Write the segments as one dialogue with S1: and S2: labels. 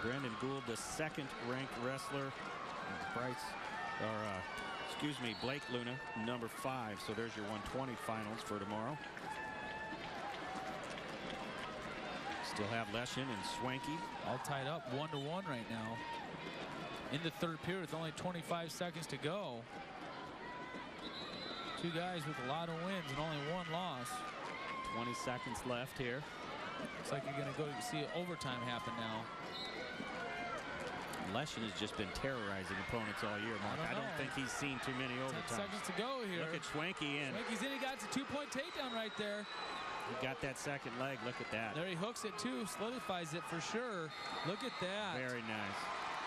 S1: Brendan Gould, the second-ranked wrestler. Blake Luna, number 5. So there's your 120 finals for tomorrow. Still have Leshen and Swanky.
S2: All tied up 1-1 right now. In the third period with only 25 seconds to go. Two guys with a lot of wins and only one loss.
S1: 20 seconds left here.
S2: Looks like you're going to go see overtime happen now.
S1: Leshen has just been terrorizing opponents all year, Mark. I don't think he's seen too many overtimes.
S2: 10 seconds to go here.
S1: Look at Swanky in.
S2: Swanky's in. He got a 2-point takedown right there.
S1: He got that second leg. Look at that.
S2: There he hooks it too. Solidifies it for sure. Look at that.
S1: Very nice.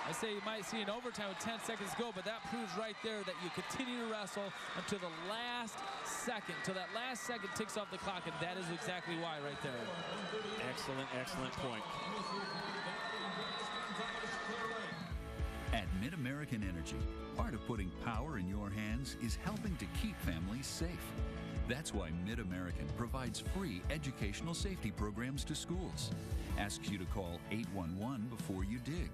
S2: I say you might see an overtime with 10 seconds to go, but that proves right there that you continue to wrestle until the last second, until that last second ticks off the clock, and that is exactly why right there.
S1: Excellent, excellent point.
S3: At Mid-American Energy, part of putting power in your hands is helping to keep families safe. That's why Mid-American provides free educational safety programs to schools, asks you to call 811 before you dig,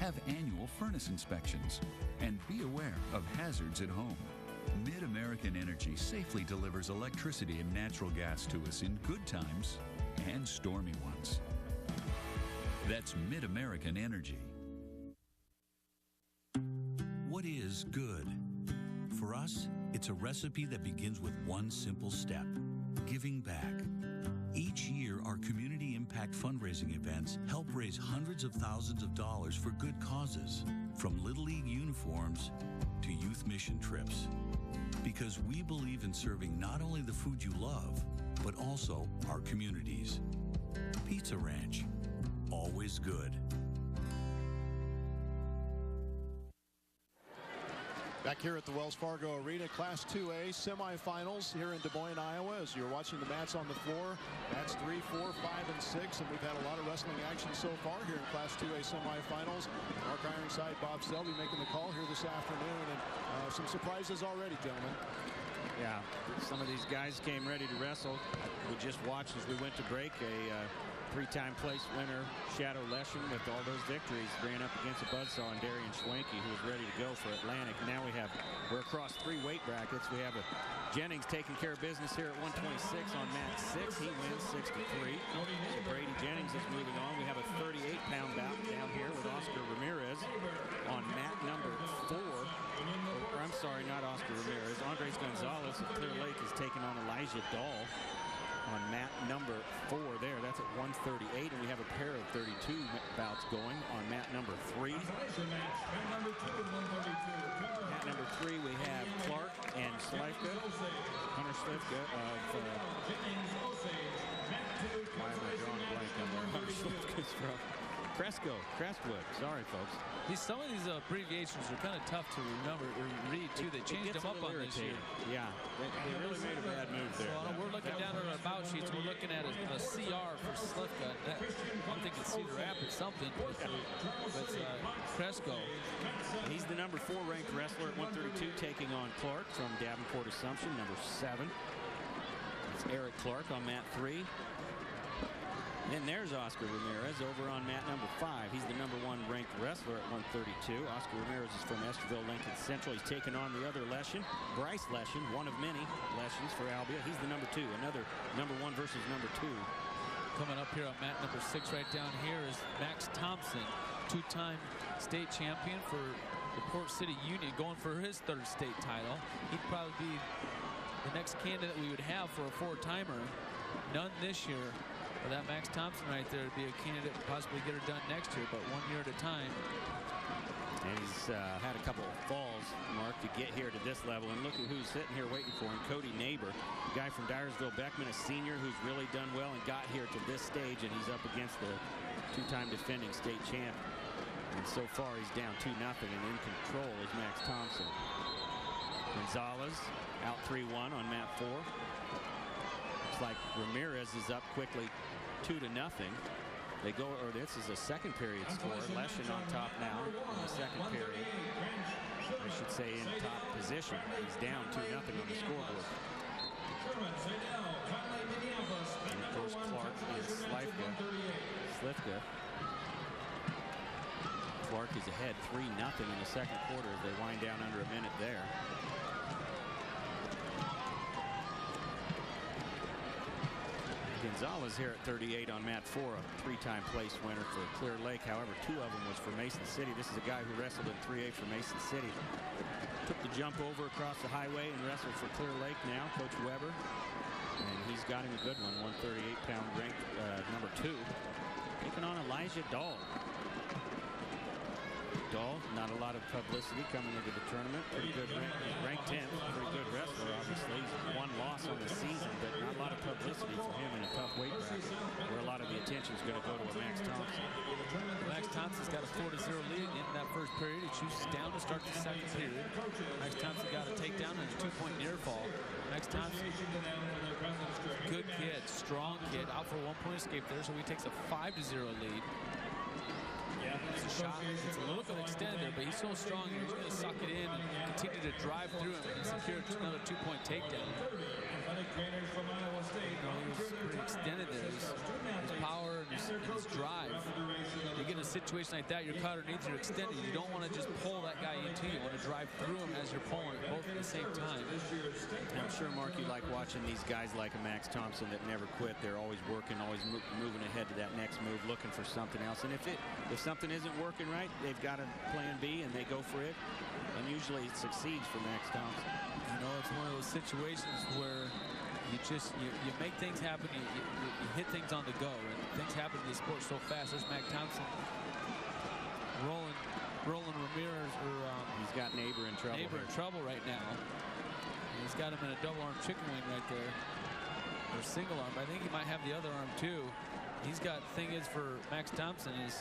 S3: have annual furnace inspections, and be aware of hazards at home. Mid-American Energy safely delivers electricity and natural gas to us in good times and stormy ones. That's Mid-American Energy.
S4: What is good? For us, it's a recipe that begins with one simple step: giving back. Each year, our community impact fundraising events help raise hundreds of thousands of dollars for good causes, from Little League uniforms to youth mission trips. Because we believe in serving not only the food you love, but also our communities. Pizza Ranch, always good.
S5: Back here at the Wells Fargo Arena, Class 2A semifinals here in Des Moines, Iowa. As you're watching the mats on the floor, mats 3, 4, 5, and 6. And we've had a lot of wrestling action so far here in Class 2A semifinals. Mark Ironside, Bob Selby making the call here this afternoon. And some surprises already, gentlemen.
S1: Yeah, some of these guys came ready to wrestle. We just watched as we went to break. A three-time place winner, Shadow Leshen, with all those victories, ran up against a buzzsaw and Darian Schwanke, who was ready to go for Atlantic. Now we're across 3 weight brackets. We have Jennings taking care of business here at 126 on mat 6. He wins 6-3. So Brady Jennings is moving on. We have a 38-pound bout down here with Oscar Ramirez on mat number 4. Or, I'm sorry, not Oscar Ramirez. Andres Gonzalez of Clear Lake is taking on Elijah Dahl on mat number 4 there. That's at 138, and we have a pair of 32 bouts going on mat number 3. Mat number 3, we have Clarke and Slifka. Hunter Slifka of... why am I drawing a blank on there? Hunter Slifka's from Crestwood. Sorry, folks.
S2: Some of these abbreviations are kind of tough to remember or read, too. They changed them up on this year.
S1: Yeah, they really made a bad move there.
S2: Well, we're looking down at our bout sheets. We're looking at a CR for Slifka. One thing is Cedar Rapids something, but Cresco.
S1: He's the number 4 ranked wrestler at 132, taking on Clarke from Davenport Assumption, number 7. It's Eric Clarke on mat 3. And there's Oscar Ramirez over on mat number 5. He's the number 1 ranked wrestler at 132. Oscar Ramirez is from Esterville, Lincoln Central. He's taken on the other Leshen, Bryce Leshen, one of many Leshens for Albia. He's the number 2, another number 1 versus number 2.
S2: Coming up here on mat number 6 right down here is Max Thompson, 2-time state champion for the Port City Union, going for his 3rd state title. He'd probably be the next candidate we would have for a 4-timer. None this year. Well, that Max Thompson right there would be a candidate to possibly get her done next year, but 1 year at a time.
S1: And he's had a couple of falls, Mark, to get here to this level. And look at who's sitting here waiting for him, Cody Neighbor, a guy from Dyersville Beckman, a senior who's really done well and got here to this stage, and he's up against the 2-time defending state champ. And so far, he's down 2-0, and in control is Max Thompson. Gonzalez out 3-1 on mat 4. Looks like Ramirez is up quickly 2-0. They go, or this is a second period score. Leshen on top now in the second period. I should say in top position. He's down 2-0 on the scoreboard. And of course Clarke is Slifka. Clarke is ahead 3-0 in the second quarter as they wind down under a minute there. Gonzalez here at 38 on mat 4, a 3-time place winner for Clear Lake. However, 2 of them was for Mason City. This is a guy who wrestled in 3A for Mason City. Took the jump over across the highway and wrestled for Clear Lake now, Coach Weber. And he's got him a good one, 138-pound ranked number 2. Taking on Elijah Dahl. Dahl, not a lot of publicity coming into the tournament. Pretty good, ranked 10th, pretty good wrestler, obviously. He's 1 loss on the season, but not a lot of publicity for him in a tough weight bracket, where a lot of the attention is going to go to Max Thompson.
S2: Max Thompson's got a 4-0 lead in that first period. He chooses down to start the second period. Max Thompson got a takedown and a 2-point near fall. Max Thompson, good kid, strong kid, out for a 1-point escape there, so he takes a 5-0 lead. It's a shot. It's a little bit extended there, but he's so strong here. He's going to suck it in and continue to drive through him and secure another 2-point takedown. He was pretty extended there. His power and his drive. You get in a situation like that, your cutter needs to extend it. You don't want to just pull that guy into you. You want to drive through him as you're pulling both at the same time.
S1: I'm sure, Mark, you like watching these guys like a Max Thompson that never quit. They're always working, always moving ahead to that next move, looking for something else. And if something isn't working right, they've got a plan B and they go for it. And usually it succeeds for Max Thompson.
S2: You know, it's one of those situations where you make things happen, you hit things on the go, and things happen in this sport so fast. There's Max Thompson rolling Ramirez,
S1: he's got Neighbor in trouble.
S2: Neighbor in trouble right now. He's got him in a double arm chicken wing right there, or single arm. I think he might have the other arm too. He's got, thing is for Max Thompson is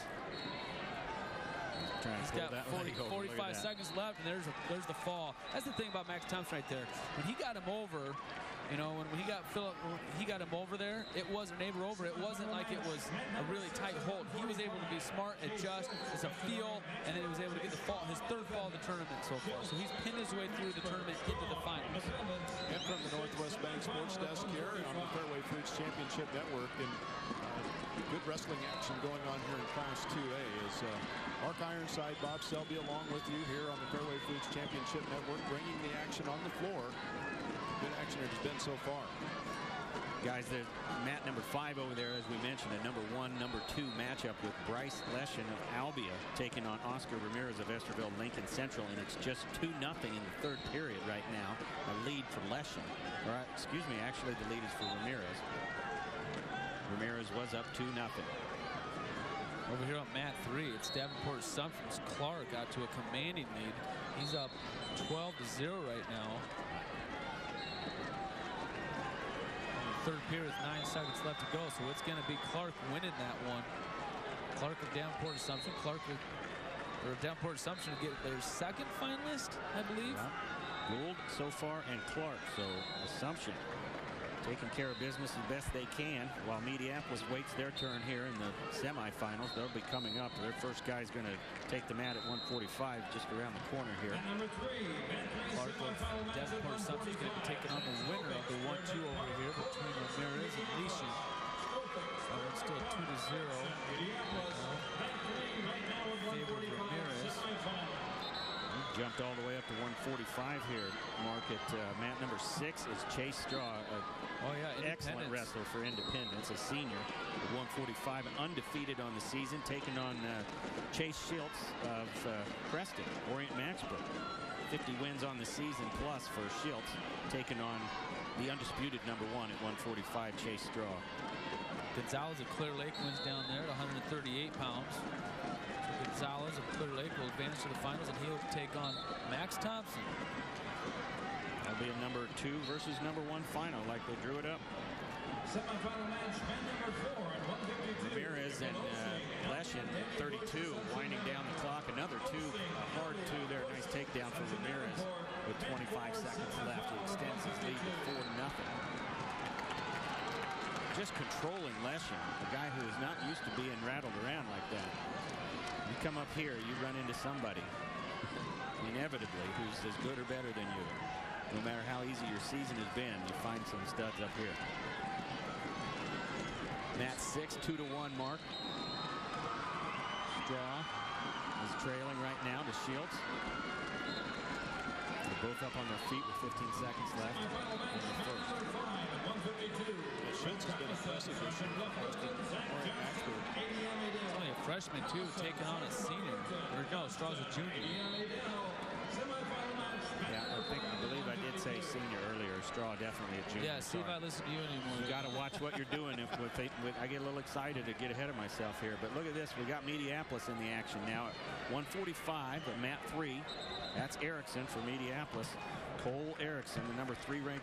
S2: he's got 45 seconds left, and there's the fall. That's the thing about Max Thompson right there. When he got him over, you know, when he got him over there, it wasn't Neighbor over. It wasn't like it was a really tight hold. He was able to be smart, adjust, it's a feel, and then he was able to get the fall, his 3rd fall of the tournament so far. So he's pinned his way through the tournament into the finals.
S5: And from the Northwest Bank Sports Desk here on the Fairway Foods Championship Network, and good wrestling action going on here in Class 2A as Mark Ironside, Bob Selby along with you here on the Fairway Foods Championship Network, bringing the action on the floor. Good action it has been so far.
S1: Guys, there's mat number 5 over there, as we mentioned, a number 1, number 2 matchup with Bryce Leshen of Albia taking on Oscar Ramirez of Esterville Lincoln Central, and it's just 2-0 in the 3rd period right now. A lead for Leshen. Or, excuse me, actually the lead is for Ramirez. Ramirez was up 2-0.
S2: Over here on mat 3, it's Davenport Assumption's Clarke got to a commanding lead. He's up 12-0 right now. Third period with 9 seconds left to go, so it's going to be Clarke winning that one. Clarke of Davenport Assumption. Davenport Assumption to get their 2nd finalist, I believe.
S1: Yeah. Gould so far and Clarke, so Assumption taking care of business as best they can while Mediapolis waits their turn here in the semifinals. They'll be coming up. Their first guy's going to take the mat at 145 just around the corner here.
S2: Clarke of Davenport Assumption is going to be taking on the winner of the 1-2 over here between Ramirez and Leshen. So it's still 2-0. Favor of Ramirez.
S1: Jumped all the way up to 145 here. Mark at mat number 6 is Chase Straw, excellent wrestler for Independence, a senior at 145, undefeated on the season, taking on Chase Schiltz of Preston, Orient Maxbrook. 50 wins on the season plus for Schiltz, taking on the undisputed number 1 at 145, Chase Straw.
S2: Gonzalez of Clear Lake wins down there at 138 pounds. Gonzalez of Clear Lake will advance to the finals, and he'll take on Max Thompson.
S1: That'll be a number 2 versus number 1 final, like they drew it up.
S6: Semifinal match, man number 4 at 152.
S1: Ramirez and Leshen at 32, winding down the clock. Another 2, a hard 2 there. Nice takedown for Ramirez with 25 seconds left. He extends his lead to 4-0. Just controlling Leshen, a guy who is not used to being rattled around like that. You come up here, you run into somebody, inevitably, who's as good or better than you. No matter how easy your season has been, you find some studs up here. Mat 6, 2-1 mark. Straw is trailing right now to Shields. They're both up on their feet with 15 seconds left in the first.
S5: Shields has been impressive this year.
S2: He's only a freshman, too, taking on a senior. Or no, Straw's a junior.
S1: Yeah, I believe I did say senior earlier. Straw definitely a junior.
S2: Yeah, see if I listen to you anymore.
S1: You got to watch what you're doing. I get a little excited to get ahead of myself here. But look at this. We got Mediapolis in the action now at 145 at mat 3. That's Erickson for Mediapolis. Cole Erickson, the number 3 ranked